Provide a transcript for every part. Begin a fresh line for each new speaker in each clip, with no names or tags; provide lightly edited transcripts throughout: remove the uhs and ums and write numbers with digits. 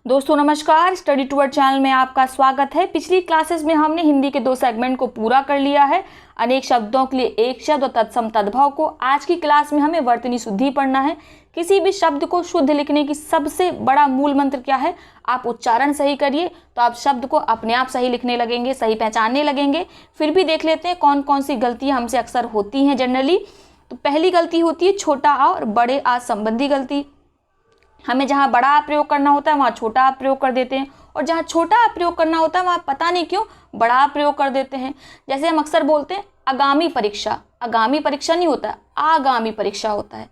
दोस्तों नमस्कार, स्टडी टूअर चैनल में आपका स्वागत है। पिछली क्लासेस में हमने हिंदी के 2 सेगमेंट को पूरा कर लिया है। अनेक शब्दों के लिए एक शब्द और तत्सम तद्भव को। आज की क्लास में हमें वर्तनी शुद्धि पढ़ना है। किसी भी शब्द को शुद्ध लिखने की सबसे बड़ा मूल मंत्र क्या है? आप उच्चारण सही करिए तो आप शब्द को अपने आप सही लिखने लगेंगे, सही पहचानने लगेंगे। फिर भी देख लेते हैं कौन कौन सी गलतियाँ हमसे अक्सर होती हैं जनरली। तो पहली गलती होती है छोटा आ और बड़े आ संबंधी गलती। हमें जहाँ बड़ा आ प्रयोग करना होता है वहाँ छोटा आ प्रयोग कर देते हैं, और जहाँ छोटा आ प्रयोग करना होता है वहाँ पता नहीं क्यों बड़ा आ प्रयोग कर देते हैं। जैसे हम अक्सर बोलते हैं आगामी परीक्षा, आगामी परीक्षा नहीं होता है, आगामी परीक्षा होता है।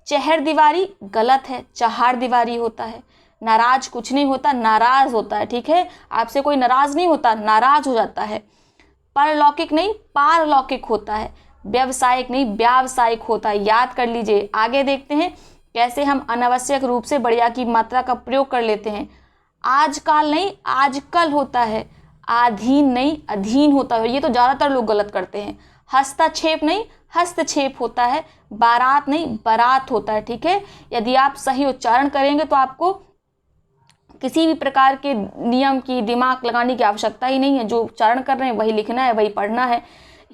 चहर दीवारी गलत है, चहार दीवारी होता है। नाराज कुछ नहीं होता, नाराज होता है। ठीक है, आपसे कोई नाराज नहीं होता, नाराज हो जाता है। परलौकिक नहीं पारलौकिक होता है। व्यवसायिक नहीं व्यावसायिक होता है। याद कर लीजिए। आगे देखते हैं कैसे हम अनावश्यक रूप से बढ़िया की मात्रा का प्रयोग कर लेते हैं। आजकल नहीं आजकल होता है। अधीन नहीं अधीन होता है। ये तो ज़्यादातर लोग गलत करते हैं। हस्तक्षेप नहीं हस्तक्षेप होता है। बारात नहीं बारात होता है। ठीक है, यदि आप सही उच्चारण करेंगे तो आपको किसी भी प्रकार के नियम की दिमाग लगाने की आवश्यकता ही नहीं है। जो उच्चारण कर रहे हैं वही लिखना है, वही पढ़ना है।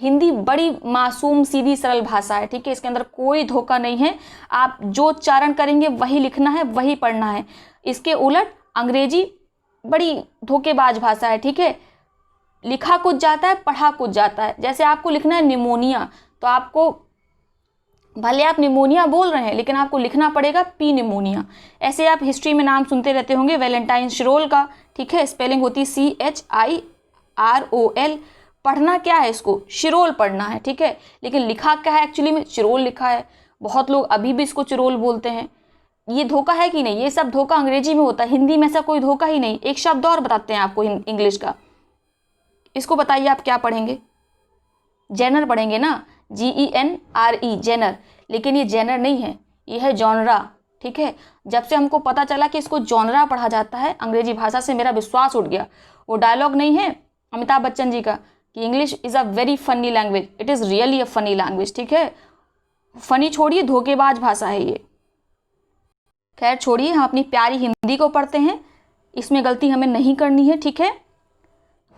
हिंदी बड़ी मासूम सीधी सरल भाषा है। ठीक है, इसके अंदर कोई धोखा नहीं है। आप जो उच्चारण करेंगे वही लिखना है, वही पढ़ना है। इसके उलट अंग्रेजी बड़ी धोखेबाज भाषा है। ठीक है, लिखा कुछ जाता है, पढ़ा कुछ जाता है। जैसे आपको लिखना है निमोनिया, तो आपको भले आप निमोनिया बोल रहे हैं लेकिन आपको लिखना पड़ेगा पी निमोनिया। ऐसे आप हिस्ट्री में नाम सुनते रहते होंगे वैलेंटाइन शिरोल का। ठीक है, स्पेलिंग होती CHIROL। पढ़ना क्या है? इसको शिरोल पढ़ना है। ठीक है, लेकिन लिखा क्या है? एक्चुअली में चिरोल लिखा है। बहुत लोग अभी भी इसको चिरोल बोलते हैं। ये धोखा है कि नहीं? ये सब धोखा अंग्रेजी में होता है, हिंदी में ऐसा कोई धोखा ही नहीं। एक शब्द और बताते हैं आपको इंग्लिश का। इसको बताइए आप क्या पढ़ेंगे? जेनर पढ़ेंगे ना, GENRE जेनर। लेकिन ये जेनर नहीं है, ये है जॉनरा। ठीक है, जब से हमको पता चला कि इसको जॉनरा पढ़ा जाता है अंग्रेजी भाषा से मेरा विश्वास उठ गया। वो डायलॉग नहीं है अमिताभ बच्चन जी का कि English is a very funny language, it is really a funny language. ठीक है, फनी छोड़िए, धोखेबाज भाषा है ये। खैर छोड़िए, हम अपनी प्यारी हिंदी को पढ़ते हैं। इसमें गलती हमें नहीं करनी है। ठीक है,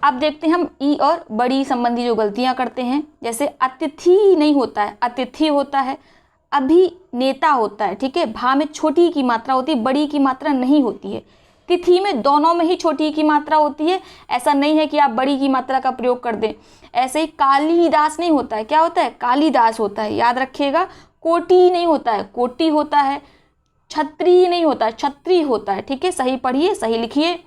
अब देखते हैं हम ई और बड़ी संबंधी जो गलतियां करते हैं। जैसे अतिथि नहीं होता है, अतिथि होता है। अभिनेता होता है। ठीक है, भा में छोटी की मात्रा होती है, बड़ी की मात्रा नहीं होती है। तिथि में दोनों में ही छोटी की मात्रा होती है। ऐसा नहीं है कि आप बड़ी की मात्रा का प्रयोग कर दें। ऐसे ही कालिदास नहीं होता है, क्या होता है? कालिदास होता है, याद रखिएगा। कोटि नहीं होता है, कोटि होता है। छत्री नहीं होता है, छत्री होता है। ठीक है, सही पढ़िए, सही लिखिए।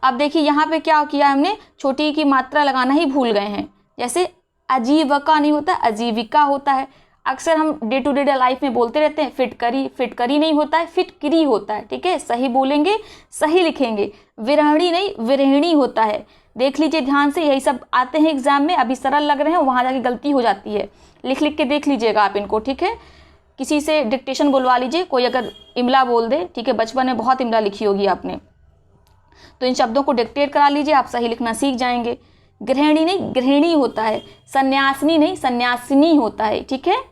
अब देखिए यहाँ पे क्या किया हमने, छोटी की मात्रा लगाना ही भूल गए हैं। जैसे आजीविका नहीं होता, आजीविका होता है। अक्सर हम डे टू डे लाइफ में बोलते रहते हैं फिटकरी, फिटकरी नहीं होता है, फिटकरी होता है। ठीक है, सही बोलेंगे, सही लिखेंगे। विरहणी नहीं विरहिणी होता है। देख लीजिए ध्यान से, यही सब आते हैं एग्जाम में। अभी सरल लग रहे हैं, वहाँ जाके गलती हो जाती है। लिख लिख के देख लीजिएगा आप इनको। ठीक है, किसी से डिक्टेशन बुलवा लीजिए, कोई अगर इमला बोल दे। ठीक है, बचपन में बहुत इमला लिखी होगी आपने, तो इन शब्दों को डिक्टेट करा लीजिए, आप सही लिखना सीख जाएंगे। गृहिणी नहीं गृहिणी होता है। सन्यासिनी नहीं सन्यासिनी होता है। ठीक है,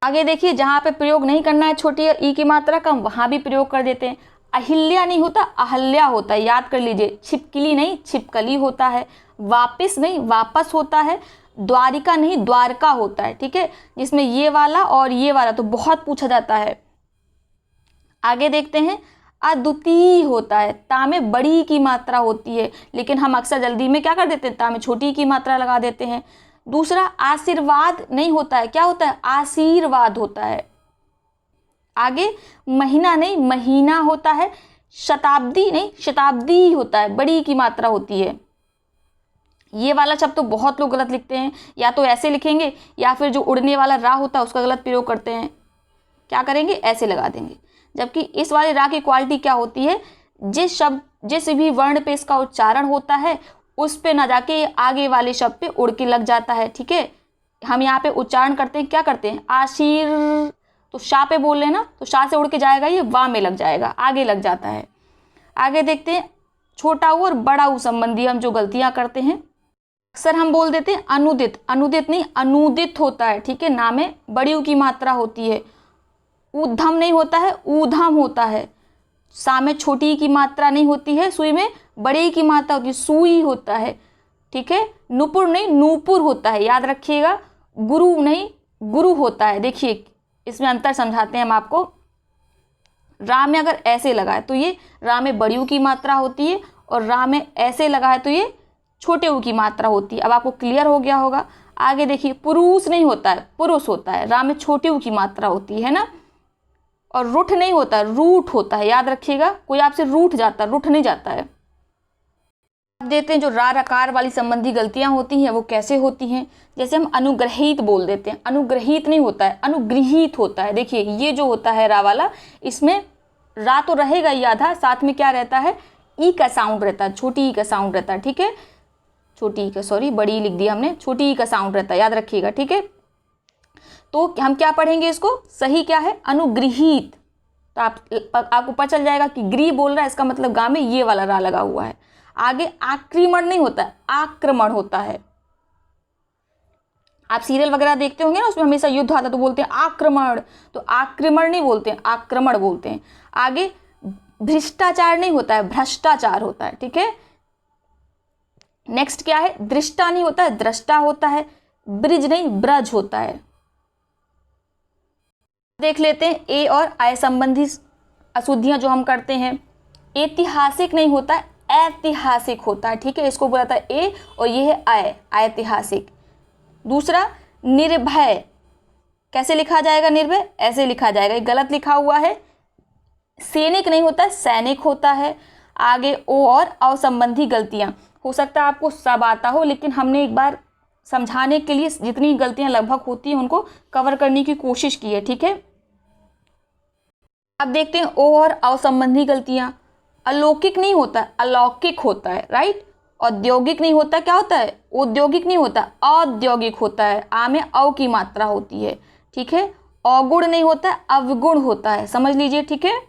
आगे देखिए, जहाँ पे प्रयोग नहीं करना है छोटी ई की मात्रा कम, वहाँ भी प्रयोग कर देते हैं। अहिल्या नहीं होता, अहल्या होता है, याद कर लीजिए। छिपकली नहीं छिपकली होता है। वापिस नहीं वापस होता है। द्वारिका नहीं द्वारका होता है। ठीक है, जिसमें ये वाला और ये वाला तो बहुत पूछा जाता है। आगे देखते हैं, अद्वितीय होता है। ता में बड़ी की मात्रा होती है, लेकिन हम अक्सर जल्दी में क्या कर देते हैं, ता में छोटी की मात्रा लगा देते हैं। दूसरा आशीर्वाद नहीं होता है, क्या होता है? आशीर्वाद होता है। आगे महीना नहीं महीना होता है। शताब्दी नहीं शताब्दी होता है, बड़ी की मात्रा होती है। ये वाला शब्द तो बहुत लोग गलत लिखते हैं, या तो ऐसे लिखेंगे या फिर जो उड़ने वाला रा होता है उसका गलत प्रयोग करते हैं। क्या करेंगे? ऐसे लगा देंगे। जबकि इस वाले रा की क्वालिटी क्या होती है, जिस भी वर्ण पे इसका उच्चारण होता है उस पे ना जाके आगे वाले शब्द पे उड़ के लग जाता है। ठीक है, हम यहाँ पे उच्चारण करते हैं, क्या करते हैं? आशीर, तो शाह पे बोल लेना, तो शाह से उड़ के जाएगा, ये वाह में लग जाएगा, आगे लग जाता है। आगे देखते हैं, छोटा ऊ और बड़ा ऊ संबंधी हम जो गलतियाँ करते हैं। अक्सर हम बोल देते हैं अनुदित, अनुदित नहीं अनुदित होता है। ठीक है, ना में बड़ी ऊ की मात्रा होती है। ऊधम नहीं होता है, ऊधम होता है। सा में छोटी की मात्रा नहीं होती है, सुई में बड़ी की मात्रा होती है, सुई होता है, ठीक है। नुपुर नहीं नूपुर होता है, याद रखिएगा। गुरु नहीं गुरु होता है। देखिए इसमें अंतर समझाते हैं हम आपको। रा में अगर ऐसे लगा है तो ये रा में बड़ी ऊ की मात्रा होती है, और रा में ऐसे लगा है तो ये छोटे ऊ की मात्रा होती है। अब आपको क्लियर हो गया होगा। आगे देखिए, पुरुष नहीं होता है, पुरुष होता है, रा में छोटे ऊ की मात्रा होती है ना। और रूठ नहीं होता, रूठ होता है, याद रखिएगा। कोई आपसे रूठ जाता, रूठ नहीं जाता है। अब देखते हैं जो रा रकार वाली संबंधी गलतियां होती हैं वो कैसे होती हैं। जैसे हम अनुग्रहित बोल देते हैं, अनुग्रहित नहीं होता है, अनुगृहित होता है। देखिए ये जो होता है रा वाला, इसमें रा तो रहेगा ही आधा, साथ में क्या रहता है, ई का साउंड रहता है, छोटी ई का साउंड रहता है, ठीक है। छोटी ई का, सॉरी बड़ी ई लिख दिया हमने, छोटी ई का साउंड रहता है, याद रखिएगा, ठीक है। तो हम क्या पढ़ेंगे इसको, सही क्या है, अनुगृहित। तो आपको पता चल जाएगा कि गृह बोल रहा है, इसका मतलब गा में ये वाला रा लगा हुआ है। आगे आक्रमण नहीं होता है, आक्रमण होता है। आप सीरियल वगैरह देखते होंगे ना, उसमें हमेशा युद्ध आता तो बोलते हैं आक्रमण, तो आक्रमण नहीं बोलते हैं, आक्रमण बोलते हैं। आगे भ्रष्टाचार नहीं होता है, भ्रष्टाचार होता है, ठीक है। नेक्स्ट क्या है, दृष्टा नहीं होता है, दृष्टा होता है। ब्रिज नहीं ब्रज होता है। देख लेते हैं ए और आय संबंधी अशुद्धियां जो हम करते हैं। ऐतिहासिक नहीं होता है, ऐतिहासिक होता है, ठीक है। इसको बोला था ए और ये है आय, ऐतिहासिक। दूसरा निर्भय, कैसे लिखा जाएगा, निर्भय ऐसे लिखा जाएगा, ये गलत लिखा हुआ है। सैनिक नहीं होता है, सैनिक होता है। आगे ओ और अव संबंधी गलतियां, हो सकता है आपको सब आता हो, लेकिन हमने एक बार समझाने के लिए जितनी गलतियां लगभग होती हैं उनको कवर करने की कोशिश की है, ठीक है। अब देखते हैं ओ और अव संबंधी गलतियां। अलौकिक नहीं होता, अलौकिक होता है, राइट। औद्योगिक नहीं होता, क्या होता है, औद्योगिक नहीं होता, औद्योगिक होता है। आ में अव की मात्रा होती है, ठीक है। अवगुण नहीं होता, अवगुण होता है, समझ लीजिए, ठीक है।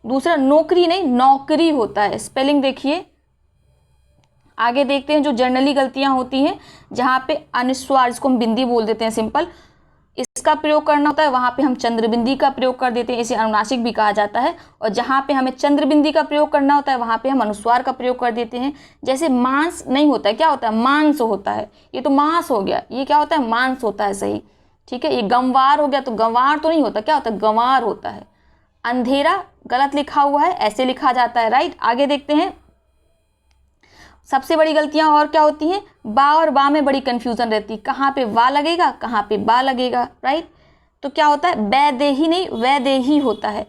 दूसरा नौकरी नहीं नौकरी होता है, स्पेलिंग देखिए। आगे देखते हैं जो जनरली गलतियां होती हैं, जहां पे अनुस्वार, जिसको हम बिंदी बोल देते हैं सिंपल, इसका प्रयोग करना होता है, वहां पे हम चंद्रबिंदी का प्रयोग कर देते हैं, इसे अनुनासिक भी कहा जाता है। और जहां पे हमें चंद्रबिंदी का प्रयोग करना होता है वहां पे हम अनुस्वार का प्रयोग कर देते हैं। जैसे मांस नहीं होता है, क्या होता है, मांस होता है। ये तो मांस हो गया, ये क्या होता है, मांस होता है, सही, ठीक है। ये गंवार हो गया, तो गंवार तो नहीं होता, क्या होता है, गंवार होता है। अंधेरा गलत लिखा हुआ है, ऐसे लिखा जाता है, राइट। आगे देखते हैं सबसे बड़ी गलतियां और क्या होती हैं, बा और बा में बड़ी कंफ्यूजन रहती है, कहाँ पे वा लगेगा कहाँ पे बा लगेगा, राइट। तो क्या होता है, वैदेही नहीं वैदेही होता है।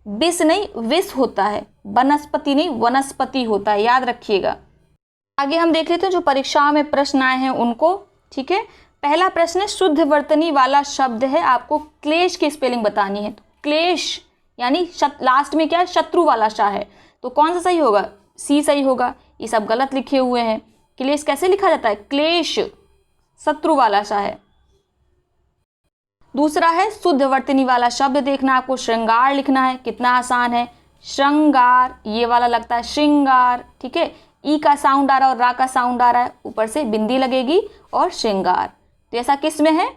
विष नहीं विष होता है। वनस्पति नहीं वनस्पति होता है, याद रखिएगा। आगे हम देख लेते हैं जो परीक्षाओं में प्रश्न आए हैं उनको, ठीक है। पहला प्रश्न है, शुद्ध वर्तनी वाला शब्द है, आपको क्लेश की स्पेलिंग बतानी है। तो क्लेश यानी लास्ट में क्या है, शत्रु वाला शा है, तो कौन सा सही होगा, सी सही होगा। ये सब गलत लिखे हुए हैं। क्लेश कैसे लिखा जाता है, क्लेश, शत्रु वाला सा है। दूसरा है शुद्ध वर्तनी वाला शब्द देखना, आपको श्रृंगार लिखना है, कितना आसान है, श्रृंगार, ये वाला लगता है श्रृंगार, ठीक है। ई का साउंड आ रहा है और रा का साउंड आ रहा है, ऊपर से बिंदी लगेगी और श्रृंगार, तो ऐसा किस में है,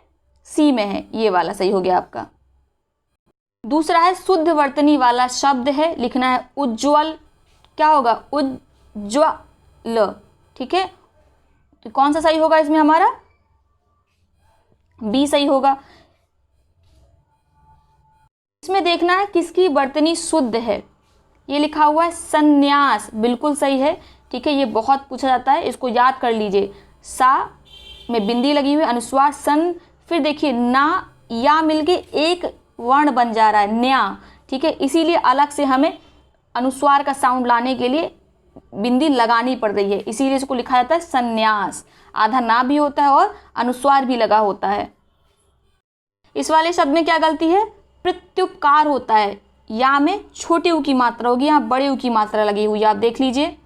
सी में है, ये वाला सही हो गया आपका। दूसरा है शुद्ध वर्तनी वाला शब्द है, लिखना है उज्ज्वल, क्या होगा, उज्ज्वल, ठीक है। तो कौन सा सही होगा इसमें हमारा, बी सही होगा। इसमें देखना है किसकी वर्तनी शुद्ध है, ये लिखा हुआ है संन्यास, बिल्कुल सही है, ठीक है। ये बहुत पूछा जाता है, इसको याद कर लीजिए। सा में बिंदी लगी हुई, अनुस्वार सन, फिर देखिए ना या मिलके एक वर्ण बन जा रहा है न्या, ठीक है। इसीलिए अलग से हमें अनुस्वार का साउंड लाने के लिए बिंदी लगानी पड़ रही है, इसीलिए इसको लिखा जाता है संन्यास। आधा ना भी होता है और अनुस्वार भी लगा होता है। इस वाले शब्द में क्या गलती है, प्रत्युपकार होता है, या में छोटे ऊ की मात्रा होगी, यहाँ बड़े ऊ की मात्रा लगी हुई है, आप देख लीजिए।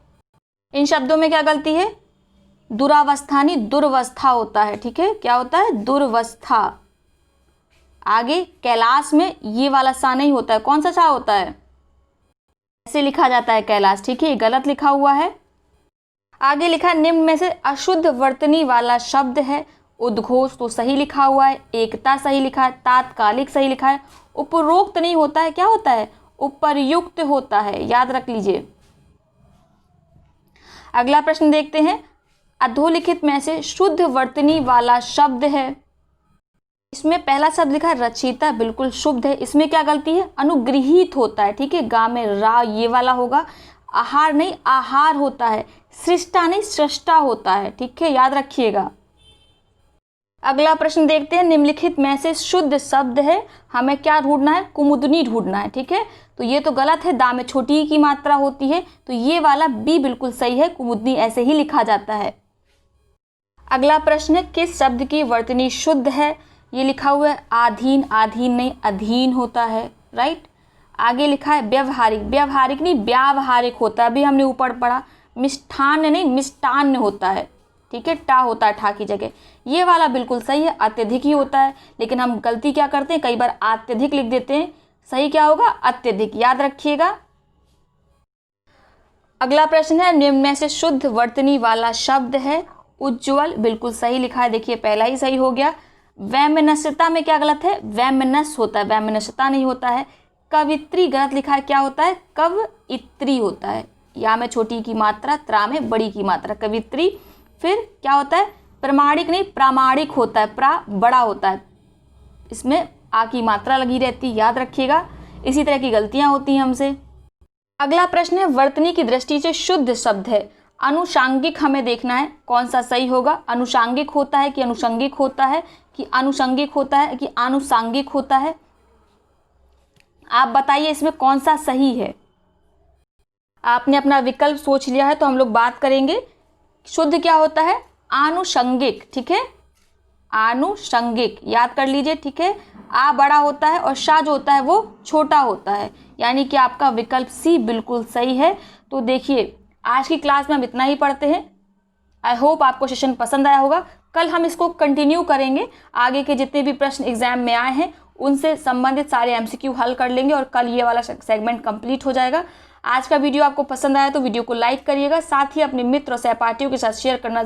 इन शब्दों में क्या गलती है, दुरावस्था नहीं दुर्वस्था होता है, ठीक है। क्या होता है, दुर्वस्था। आगे कैलाश में ये वाला सा नहीं होता है, कौन सा सा होता है, ऐसे लिखा जाता है कैलाश, ठीक है, गलत लिखा हुआ है। आगे लिखा है निम्न में से अशुद्ध वर्तनी वाला शब्द है, उद्घोष तो सही लिखा हुआ है, एकता सही लिखा है, तात्कालिक सही लिखा है, उपरोक्त नहीं होता है, क्या होता है, उपर्युक्त होता है, याद रख लीजिए। अगला प्रश्न देखते हैं, अधोलिखित में से शुद्ध वर्तनी वाला शब्द है। इसमें पहला शब्द लिखा है रचयिता, बिल्कुल शुद्ध है। इसमें क्या गलती है, अनुगृहीत होता है, ठीक है, गा में रा ये वाला होगा। आहार नहीं आहार होता है, सृष्टा नहीं सृष्टा होता है, ठीक है, याद रखिएगा। अगला प्रश्न देखते हैं, निम्नलिखित में से शुद्ध शब्द है, हमें क्या ढूंढना है, कुमुदनी ढूंढना है, ठीक है। तो ये तो गलत है, दा में छोटी ही की मात्रा होती है, तो ये वाला बी बिल्कुल सही है, कुमुदनी ऐसे ही लिखा जाता है। अगला प्रश्न है, किस शब्द की वर्तनी शुद्ध है, ये लिखा हुआ है आधीन, आधीन नहीं अधीन होता है, राइट। आगे लिखा है व्यवहारिक, व्यवहारिक नहीं व्यावहारिक होता है, अभी हमने ऊपर पढ़ा। मिष्ठान्न नहीं मिष्टान्न होता है, ठीक है, टा होता है ठा की जगह, ये वाला बिल्कुल सही है, अत्यधिक ही होता है। लेकिन हम गलती क्या करते हैं, कई बार अत्यधिक लिख देते हैं, सही क्या होगा अत्यधिक, याद रखिएगा। अगला प्रश्न है, निम्न में से शुद्ध वर्तनी वाला शब्द है उज्ज्वल, बिल्कुल सही लिखा है, देखिए पहला ही सही हो गया। वैमनस्यता में क्या गलत है, वैमनस्य होता है, वैमनस्यता नहीं होता है। कवित्री गलत लिखा है, क्या होता है कवइत्री होता है, या में छोटी की मात्रा त्रा में बड़ी की मात्रा, कवित्री। फिर क्या होता है, प्रमाणिक नहीं प्रामाणिक होता है, प्रा बड़ा होता है, इसमें आ की मात्रा लगी रहती है, याद रखिएगा। इसी तरह की गलतियां होती हैं हमसे। अगला प्रश्न है, वर्तनी की दृष्टि से शुद्ध शब्द है, अनुषांगिक हमें देखना है कौन सा सही होगा। अनुषांगिक होता है कि अनुषंगिक होता है कि अनुषंगिक होता है कि आनुषांगिक होता है, आप बताइए इसमें कौन सा सही है। आपने अपना विकल्प सोच लिया है तो हम लोग बात करेंगे। शुद्ध क्या होता है, आनुषंगिक, ठीक है, आनुषंगिक याद कर लीजिए, ठीक है। आ बड़ा होता है और शा जो होता है वो छोटा होता है, यानी कि आपका विकल्प सी बिल्कुल सही है। तो देखिए आज की क्लास में हम इतना ही पढ़ते हैं। आई होप आपको सेशन पसंद आया होगा। कल हम इसको कंटिन्यू करेंगे, आगे के जितने भी प्रश्न एग्जाम में आए हैं उनसे संबंधित सारे एमसीक्यू हल कर लेंगे और कल ये वाला सेगमेंट कंप्लीट हो जाएगा। आज का वीडियो आपको पसंद आया तो वीडियो को लाइक करिएगा, साथ ही अपने मित्र और सहपाठियों के साथ शेयर करना